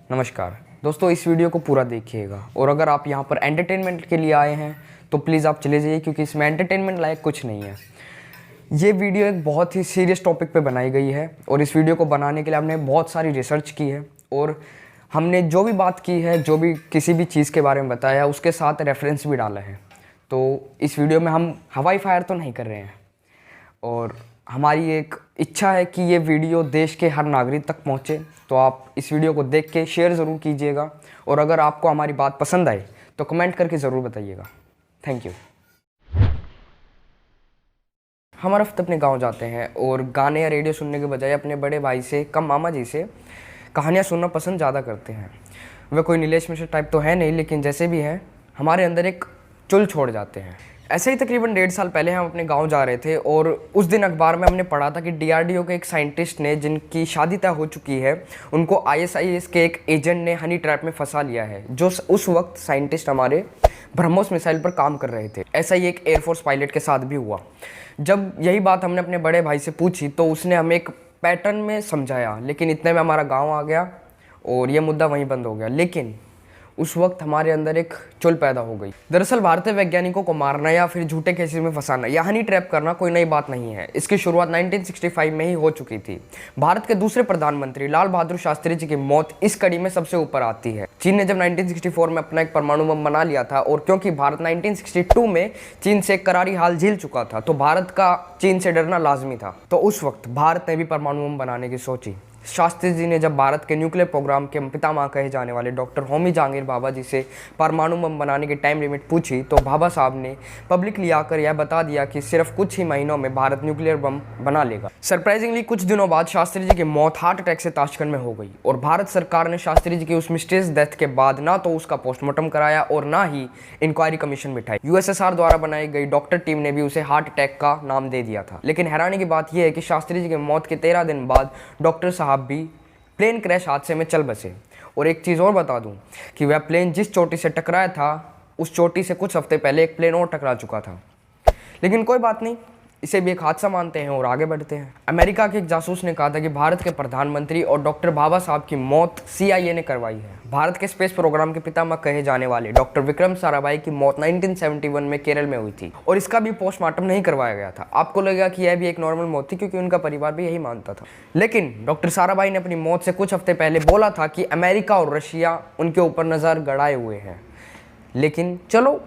नमस्कार दोस्तों, इस वीडियो को पूरा देखिएगा और अगर आप यहाँ पर एंटरटेनमेंट के लिए आए हैं तो प्लीज़ आप चले जाइए, क्योंकि इसमें एंटरटेनमेंट लायक कुछ नहीं है। ये वीडियो एक बहुत ही सीरियस टॉपिक पे बनाई गई है और इस वीडियो को बनाने के लिए हमने बहुत सारी रिसर्च की है और हमने जो भी बात की है, जो भी किसी भी चीज़ के बारे में बताया है, उसके साथ रेफरेंस भी डाला है। तो इस वीडियो में हम हवाई फायर तो नहीं कर रहे हैं और हमारी एक इच्छा है कि ये वीडियो देश के हर नागरिक तक पहुँचे। तो आप इस वीडियो को देख के शेयर ज़रूर कीजिएगा और अगर आपको हमारी बात पसंद आए तो कमेंट करके ज़रूर बताइएगा। Thank you. हम हर हफ्ते अपने गांव जाते हैं और गाने या रेडियो सुनने के बजाय अपने बड़े भाई से, कम मामा जी से कहानियाँ सुनना पसंद ज़्यादा करते हैं। वह कोई नीलेश मिश्र टाइप तो है नहीं, लेकिन जैसे भी हैं हमारे अंदर एक चुल छोड़ जाते हैं। ऐसे ही तकरीबन 1.5 साल पहले हम अपने गांव जा रहे थे और उस दिन अखबार में हमने पढ़ा था कि DRDO के एक साइंटिस्ट ने, जिनकी शादी तय हो चुकी है, उनको ISIS के एक एजेंट ने हनी ट्रैप में फंसा लिया है। जो उस वक्त साइंटिस्ट हमारे ब्रह्मोस मिसाइल पर काम कर रहे थे। ऐसा ही एक एयरफोर्स पायलट के साथ भी हुआ। जब यही बात हमने अपने बड़े भाई से पूछी तो उसने हमें एक पैटर्न में समझाया, लेकिन इतने में हमारा गाँव आ गया और ये मुद्दा वहीं बंद हो गया। लेकिन उस वक्त हमारे अंदर एक चुल पैदा हो गई। दरअसल भारतीय वैज्ञानिकों को मारना या फिर झूठे केसेस में फंसाना या हनी ट्रैप करना कोई नई बात नहीं है। इसकी शुरुआत 1965 में ही हो चुकी थी। भारत के दूसरे प्रधानमंत्री लाल बहादुर शास्त्री जी की मौत इस कड़ी में सबसे ऊपर आती है। चीन ने जब 1964 में अपना एक परमाणु बम बना लिया था और क्योंकि भारत 1962 में चीन से करारी हाल झेल चुका था, तो भारत का चीन से डरना लाजमी था। तो उस वक्त भारत ने भी परमाणु बम बनाने की सोची। शास्त्री जी ने जब भारत के न्यूक्लियर प्रोग्राम के पितामह कहे जाने वाले डॉक्टर होमी जहांगीर भाभा जी से परमाणु बम बनाने की टाइम लिमिट पूछी, तो भाभा साहब ने पब्लिकली आकर यह बता दिया कि सिर्फ कुछ ही महीनों में भारत न्यूक्लियर बम बना लेगा। सरप्राइजिंगली कुछ दिनों बाद शास्त्री जी की मौत हार्ट अटैक से ताशकंद में हो गई और भारत सरकार ने शास्त्री जी की उस मिस्टीरियस डेथ के बाद ना तो उसका पोस्टमार्टम कराया और ना ही इंक्वायरी कमीशन बिठाई। USSR द्वारा बनाई गई डॉक्टर टीम ने भी उसे हार्ट अटैक का नाम दे दिया था। लेकिन हैरानी की बात यह है कि शास्त्री जी की मौत के 13 दिन बाद डॉक्टर साहब भी प्लेन क्रैश हादसे में चल बसे। और एक चीज़ और बता दूं कि वह प्लेन जिस चोटी से टकराया था, उस चोटी से कुछ हफ्ते पहले एक प्लेन और टकरा चुका था। लेकिन कोई बात नहीं, इसे भी एक हादसा मानते हैं और आगे बढ़ते हैं। अमेरिका के एक जासूस ने कहा था कि भारत के प्रधानमंत्री और डॉक्टर भाभा साहब की मौत CIA ने करवाई है। भारत के स्पेस प्रोग्राम के पितामह कहे जाने वाले डॉक्टर विक्रम साराभाई की मौत 1971 में केरल में हुई थी और इसका भी पोस्टमार्टम नहीं करवाया गया था। आपको लगेगा कि यह भी एक नॉर्मल मौत थी, क्योंकि उनका परिवार भी यही मानता था। लेकिन डॉक्टर साराभाई ने अपनी मौत से कुछ हफ्ते पहले बोला था कि अमेरिका और रशिया उनके ऊपर नज़र गड़ाए हुए हैं। लेकिन चलो,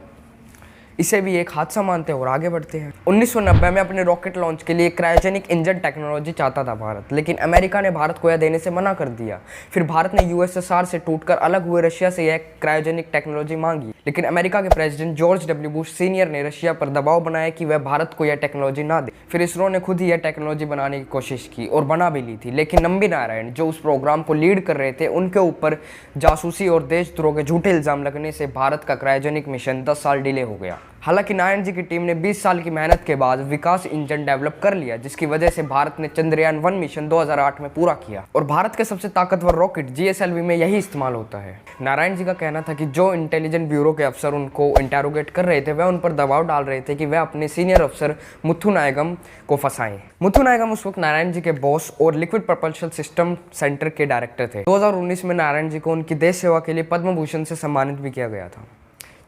इसे भी एक हादसा मानते हैं और आगे बढ़ते हैं। 1990 में अपने रॉकेट लॉन्च के लिए क्रायोजेनिक इंजन टेक्नोलॉजी चाहता था भारत, लेकिन अमेरिका ने भारत को यह देने से मना कर दिया। फिर भारत ने USSR से टूटकर अलग हुए रशिया से यह क्रायोजेनिक टेक्नोलॉजी मांगी, लेकिन अमेरिका के president George W. Bush senior ने रशिया पर दबाव बनाया कि वह भारत को यह टेक्नोलॉजी ना दे। फिर इसरो ने खुद ही यह टेक्नोलॉजी बनाने की कोशिश की और बना भी ली थी, लेकिन नंबी नारायण जो उस प्रोग्राम को लीड कर रहे थे, उनके ऊपर जासूसी और देशद्रोह के झूठे इल्जाम लगने से भारत का क्रायोजेनिक मिशन 10 साल डिले हो गया। हालांकि नारायण जी की टीम ने 20 साल की मेहनत के बाद विकास इंजन डेवलप कर लिया, जिसकी वजह से भारत ने चंद्रयान 1 मिशन 2008 में पूरा किया और भारत के सबसे ताकतवर रॉकेट GSLV में यही इस्तेमाल होता है। नारायण जी का कहना था कि जो इंटेलिजेंस ब्यूरो के अफसर उनको इंटेरोगेट कर रहे थे, वह उन पर दबाव डाल रहे थे कि वह अपने सीनियर अफसर मुथुनायगम को फंसाएं। मुथुनायगम उस वक्त नारायण जी के बॉस और लिक्विड प्रपल्शन सिस्टम सेंटर के डायरेक्टर थे। 2019 में नारायण जी को उनकी देश सेवा के लिए पद्म भूषण से सम्मानित भी किया गया था।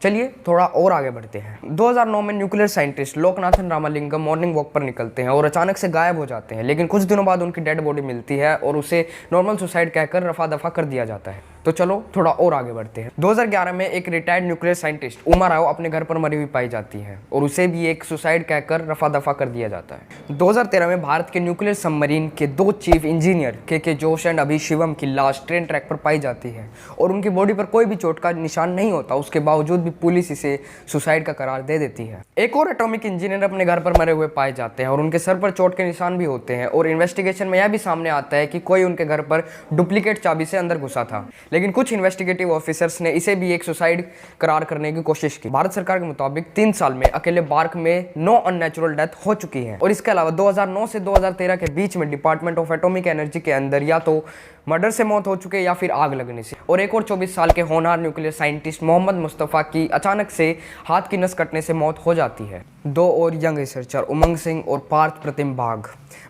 चलिए थोड़ा और आगे बढ़ते हैं। 2009 में nuclear scientist Loganathan Ramalingam morning walk पर निकलते हैं और अचानक से गायब हो जाते हैं, लेकिन कुछ दिनों बाद उनकी डेड बॉडी मिलती है और उसे नॉर्मल सुसाइड कहकर रफा दफा कर दिया जाता है। तो चलो थोड़ा और आगे बढ़ते हैं। 2011 में एक retired nuclear scientist Uma Rao अपने घर पर मरी हुई पाई जाती है और उसे भी एक सुसाइड कहकर रफा दफा कर दिया जाता है। 2013 में भारत के न्यूक्लियर सबमरीन के 2 चीफ इंजीनियर के जोश एंड अभी शिवम की लाश ट्रेन ट्रैक पर पाई जाती है और उनकी बॉडी पर कोई भी चोट का निशान नहीं होता। उसके बावजूद भी पुलिस इसे सुसाइड का करार दे देती है। एक और एटॉमिक इंजीनियर अपने घर पर मरे हुए पाए जाते हैं और उनके सर पर चोट के निशान भी होते हैं और इन्वेस्टिगेशन में यह भी सामने आता है कि कोई उनके घर पर डुप्लीकेट चाबी से अंदर घुसा था, लेकिन कुछ इन्वेस्टिगेटिव ऑफिसर्स ने इसे भी एक सुसाइड करार करने की कोशिश की। भारत सरकार के मुताबिक 3 साल में अकेले बार्क में 9 अननेचुरल डेथ हो चुकी है और इसके अलावा 2009 से 2013 के बीच में डिपार्टमेंट ऑफ एटॉमिक एनर्जी के अंदर या तो मर्डर से मौत हो चुके या फिर आग लगने से। और एक और 24 साल के होनहार न्यूक्लियर साइंटिस्ट मोहम्मद मुस्तफ़ा की अचानक से हाथ की नस कटने से मौत हो जाती है। 2 और यंग रिसर्चर उमंग सिंह और पार्थ प्रतिम बाघ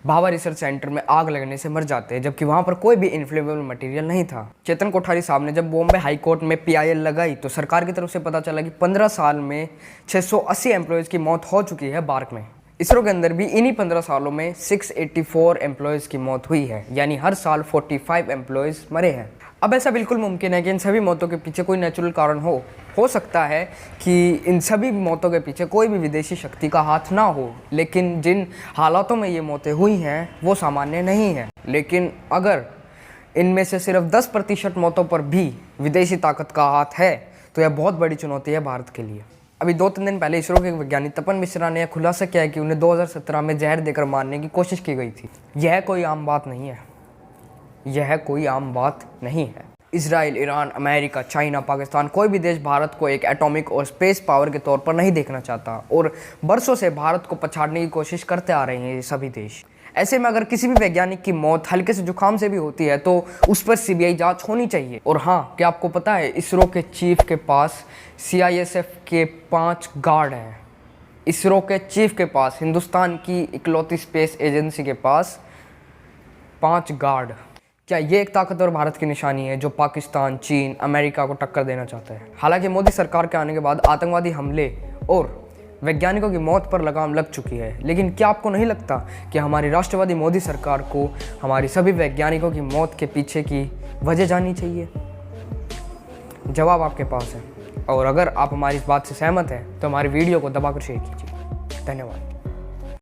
भाभा रिसर्च सेंटर में आग लगने से मर जाते हैं, जबकि वहां पर कोई भी इन्फ्लेमेबल मटेरियल नहीं था। चेतन कोठारी कोठारी साहब ने जब बॉम्बे हाई कोर्ट में PIL लगाई तो सरकार की तरफ से पता चला कि 15 साल में 680 एम्प्लॉयज़ की मौत हो चुकी है बार्क में। इसरो के अंदर भी इन्हीं 15 सालों में 684 एम्प्लॉयज़ की मौत हुई है, यानी हर साल 45 एम्प्लॉयज़ मरे हैं। अब ऐसा बिल्कुल मुमकिन है कि इन सभी मौतों के पीछे कोई नेचुरल कारण हो सकता है कि इन सभी मौतों के पीछे कोई भी विदेशी शक्ति का हाथ ना हो, लेकिन जिन हालातों में ये मौतें हुई हैं वो सामान्य नहीं है। लेकिन अगर इनमें से सिर्फ 10% मौतों पर भी विदेशी ताकत का हाथ है तो यह बहुत बड़ी चुनौती है भारत के लिए। अभी 2-3 दिन पहले इसरो के वैज्ञानिक तपन मिश्रा ने यह खुलासा किया है कि उन्हें 2017 में जहर देकर मारने की कोशिश की गई थी। यह कोई आम बात नहीं है, यह कोई आम बात नहीं है। Israel, Iran, America, China, Pakistan, कोई भी देश भारत को एक एटॉमिक और स्पेस पावर के तौर पर नहीं देखना चाहता और बरसों से भारत को पछाड़ने की कोशिश करते आ रहे हैं ये सभी देश। ऐसे में अगर किसी भी वैज्ञानिक की मौत हल्के से जुकाम से भी होती है तो उस पर CBI जांच होनी चाहिए। और हाँ, क्या आपको पता है इसरो के चीफ के पास CISF के 5 गार्ड हैं। इसरो के चीफ के पास, हिंदुस्तान की इकलौती स्पेस एजेंसी के पास 5 गार्ड। क्या ये एक ताकतवर भारत की निशानी है जो पाकिस्तान, चीन, अमेरिका को टक्कर देना चाहता है? हालांकि मोदी सरकार के आने के बाद आतंकवादी हमले और वैज्ञानिकों की मौत पर लगाम लग चुकी है, लेकिन क्या आपको नहीं लगता कि हमारी राष्ट्रवादी मोदी सरकार को हमारी सभी वैज्ञानिकों की मौत के पीछे की वजह जाननी चाहिए? जवाब आपके पास है, और अगर आप हमारी इस बात से सहमत हैं तो हमारी वीडियो को दबाकर शेयर कीजिए। धन्यवाद।